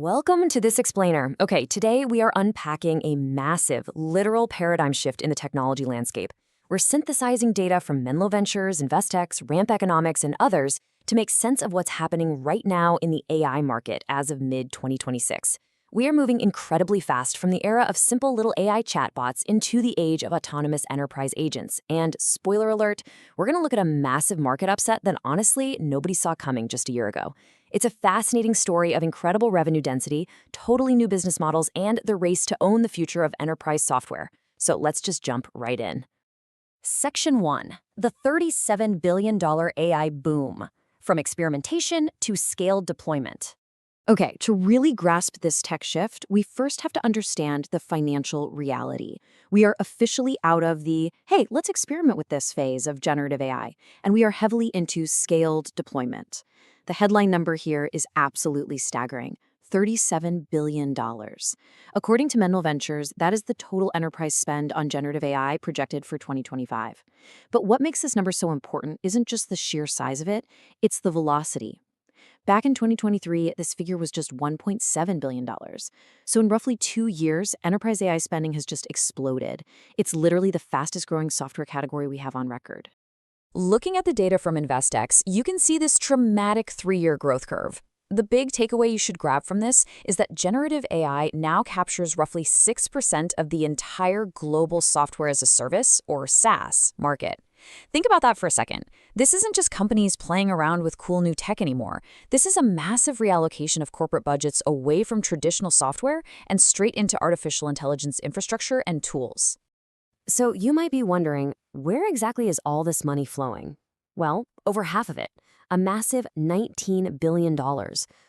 Welcome to this explainer. Okay, today we are unpacking a massive, literal paradigm shift in the technology landscape. We're synthesizing data from Menlo Ventures, Investex, Ramp Economics, and others to make sense of what's happening right now in the AI market as of mid-2026. We are moving incredibly fast from the era of simple little AI chatbots into the age of autonomous enterprise agents. And spoiler alert, we're going to look at a massive market upset that honestly nobody saw coming just a year ago. It's a fascinating story of incredible revenue density, totally new business models, and the race to own the future of enterprise software. So let's just jump right in. Section 1. The $37 billion AI boom. From experimentation to scaled deployment. Okay, to really grasp this tech shift, we first have to understand the financial reality. We are officially out of the, hey, let's experiment with this phase of generative AI, and we are heavily into scaled deployment. The headline number here is absolutely staggering. $37 billion. According to Menlo Ventures, that is the total enterprise spend on generative AI projected for 2025. But what makes this number so important isn't just the sheer size of it, it's the velocity. Back in 2023, this figure was just $1.7 billion. So in roughly 2 years, enterprise AI spending has just exploded. It's literally the fastest growing software category we have on record. Looking at the data from Investex, you can see this dramatic 3-year growth curve. The big takeaway you should grab from this is that generative AI now captures roughly 6% of the entire global software as a service, or SaaS, market. Think about that for a second. This isn't just companies playing around with cool new tech anymore. This is a massive reallocation of corporate budgets away from traditional software and straight into artificial intelligence infrastructure and tools. So you might be wondering, where exactly is all this money flowing? Well, over half of it, a massive $19 billion,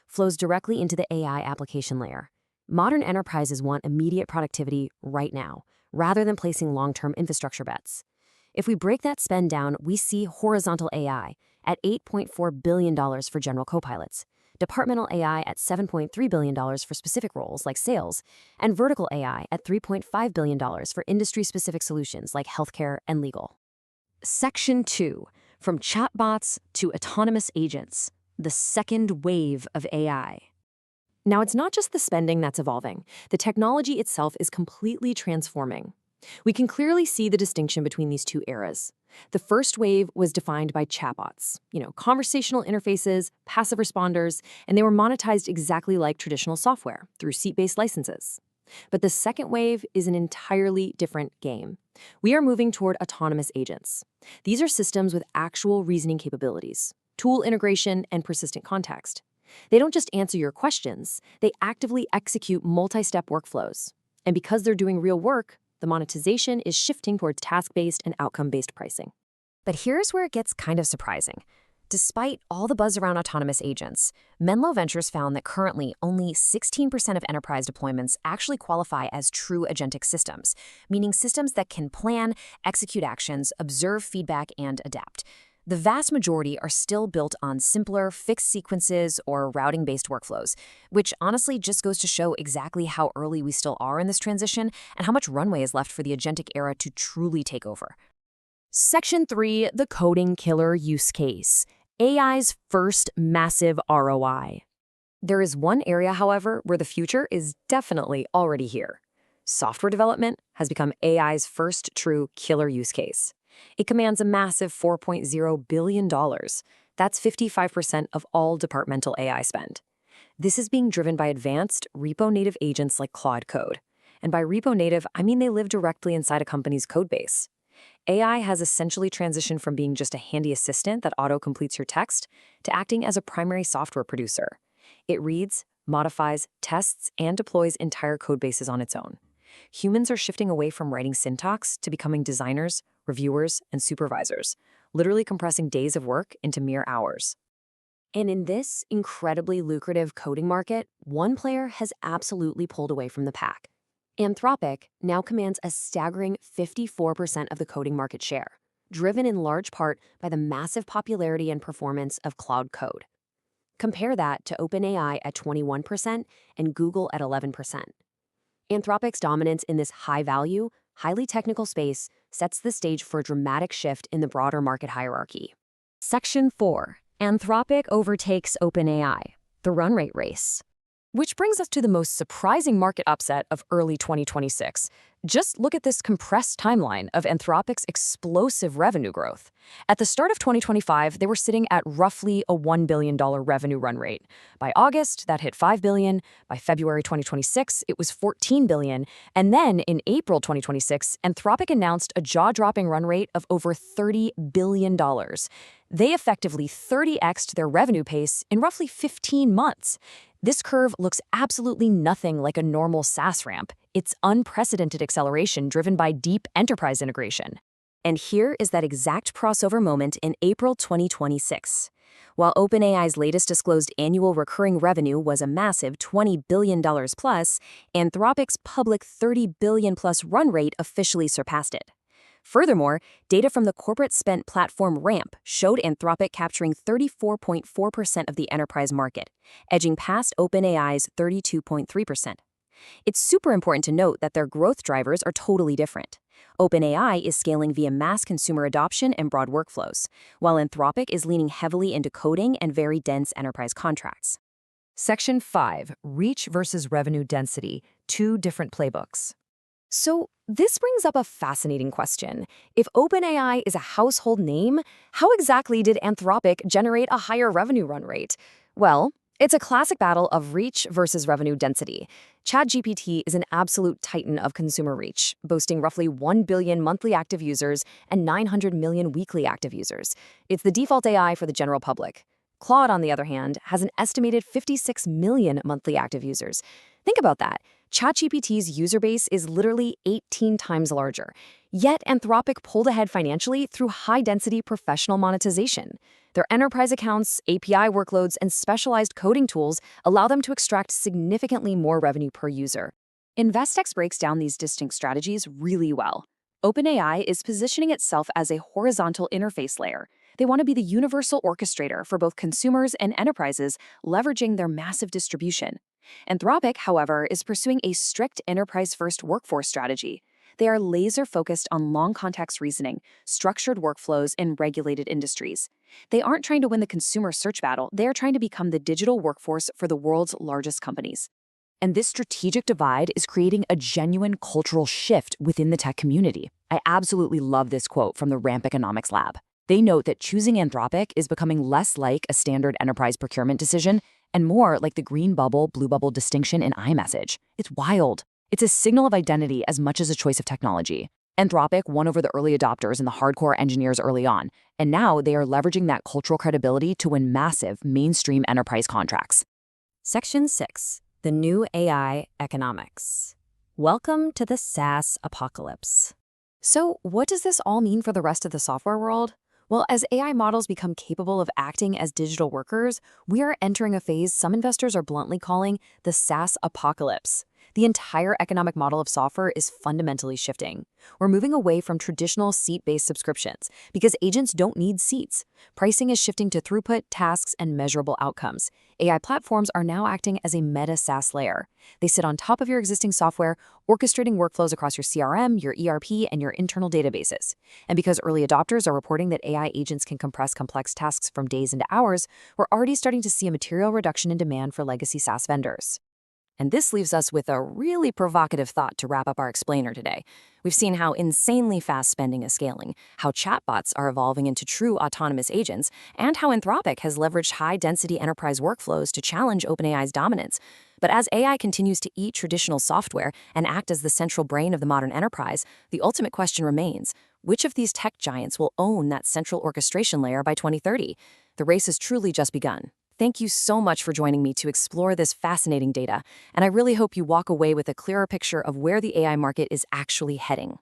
flows directly into the AI application layer. Modern enterprises want immediate productivity right now, rather than placing long-term infrastructure bets. If we break that spend down, we see horizontal AI at $8.4 billion for general copilots, departmental AI at $7.3 billion for specific roles like sales, and vertical AI at $3.5 billion for industry-specific solutions like healthcare and legal. Section 2. From chatbots to autonomous agents, the second wave of AI. Now, it's not just the spending that's evolving. The technology itself is completely transforming. We can clearly see the distinction between these two eras. The first wave was defined by chatbots, conversational interfaces, passive responders, and they were monetized exactly like traditional software, through seat-based licenses. But the second wave is an entirely different game. We are moving toward autonomous agents. These are systems with actual reasoning capabilities, tool integration, and persistent context. They don't just answer your questions, they actively execute multi-step workflows. And because they're doing real work, the monetization is shifting towards task-based and outcome-based pricing. But here's where it gets kind of surprising. Despite all the buzz around autonomous agents, Menlo Ventures found that currently only 16% of enterprise deployments actually qualify as true agentic systems, meaning systems that can plan, execute actions, observe feedback, and adapt. The vast majority are still built on simpler, fixed sequences or routing-based workflows, which honestly just goes to show exactly how early we still are in this transition and how much runway is left for the agentic era to truly take over. Section 3, the coding killer use case. AI's first massive ROI. There is one area, however, where the future is definitely already here. Software development has become AI's first true killer use case. It commands a massive $4.0 billion. That's 55% of all departmental AI spend. This is being driven by advanced repo-native agents like Claude Code. And by repo-native, I mean they live directly inside a company's codebase. AI has essentially transitioned from being just a handy assistant that auto-completes your text to acting as a primary software producer. It reads, modifies, tests, and deploys entire codebases on its own. Humans are shifting away from writing syntax to becoming designers, reviewers, and supervisors, literally compressing days of work into mere hours. And in this incredibly lucrative coding market, one player has absolutely pulled away from the pack. Anthropic now commands a staggering 54% of the coding market share, driven in large part by the massive popularity and performance of Claude Code. Compare that to OpenAI at 21% and Google at 11%. Anthropic's dominance in this high-value, highly technical space sets the stage for a dramatic shift in the broader market hierarchy. Section 4. Anthropic overtakes OpenAI, the run rate race. Which brings us to the most surprising market upset of early 2026. Just look at this compressed timeline of Anthropic's explosive revenue growth. At the start of 2025, they were sitting at roughly a $1 billion revenue run rate. By August, that hit $5 billion. By February 2026, it was $14 billion. And then in April 2026, Anthropic announced a jaw-dropping run rate of over $30 billion. They effectively 30x'd their revenue pace in roughly 15 months. This curve looks absolutely nothing like a normal SaaS ramp. It's unprecedented acceleration driven by deep enterprise integration. And here is that exact crossover moment in April 2026. While OpenAI's latest disclosed annual recurring revenue was a massive $20 billion plus, Anthropic's public $30 billion plus run rate officially surpassed it. Furthermore, data from the corporate spent platform RAMP showed Anthropic capturing 34.4% of the enterprise market, edging past OpenAI's 32.3%. It's super important to note that their growth drivers are totally different. OpenAI is scaling via mass consumer adoption and broad workflows, while Anthropic is leaning heavily into coding and very dense enterprise contracts. Section 5. Reach versus revenue density. Two different playbooks. So, this brings up a fascinating question. If OpenAI is a household name, how exactly did Anthropic generate a higher revenue run rate? Well, it's a classic battle of reach versus revenue density. ChatGPT is an absolute titan of consumer reach, boasting roughly 1 billion monthly active users and 900 million weekly active users. It's the default AI for the general public. Claude, on the other hand, has an estimated 56 million monthly active users. Think about that. ChatGPT's user base is literally 18 times larger. Yet Anthropic pulled ahead financially through high-density professional monetization. Their enterprise accounts, API workloads, and specialized coding tools allow them to extract significantly more revenue per user. InvestX breaks down these distinct strategies really well. OpenAI is positioning itself as a horizontal interface layer. They want to be the universal orchestrator for both consumers and enterprises, leveraging their massive distribution. Anthropic, however, is pursuing a strict enterprise-first workforce strategy. They are laser-focused on long-context reasoning, structured workflows, and regulated industries. They aren't trying to win the consumer search battle, they are trying to become the digital workforce for the world's largest companies. And this strategic divide is creating a genuine cultural shift within the tech community. I absolutely love this quote from the Ramp Economics Lab. They note that choosing Anthropic is becoming less like a standard enterprise procurement decision and more like the green bubble, blue bubble distinction in iMessage. It's wild. It's a signal of identity as much as a choice of technology. Anthropic won over the early adopters and the hardcore engineers early on, and now they are leveraging that cultural credibility to win massive mainstream enterprise contracts. Section 6. The New AI Economics. Welcome to the SaaS apocalypse. So, what does this all mean for the rest of the software world? Well, as AI models become capable of acting as digital workers, we are entering a phase some investors are bluntly calling the SaaS apocalypse. The entire economic model of software is fundamentally shifting. We're moving away from traditional seat-based subscriptions because agents don't need seats. Pricing is shifting to throughput, tasks, and measurable outcomes. AI platforms are now acting as a meta SaaS layer. They sit on top of your existing software, orchestrating workflows across your CRM, your ERP, and your internal databases. And because early adopters are reporting that AI agents can compress complex tasks from days into hours, we're already starting to see a material reduction in demand for legacy SaaS vendors. And this leaves us with a really provocative thought to wrap up our explainer today. We've seen how insanely fast spending is scaling, how chatbots are evolving into true autonomous agents, and how Anthropic has leveraged high-density enterprise workflows to challenge OpenAI's dominance. But as AI continues to eat traditional software and act as the central brain of the modern enterprise, the ultimate question remains, which of these tech giants will own that central orchestration layer by 2030? The race has truly just begun. Thank you so much for joining me to explore this fascinating data, and I really hope you walk away with a clearer picture of where the AI market is actually heading.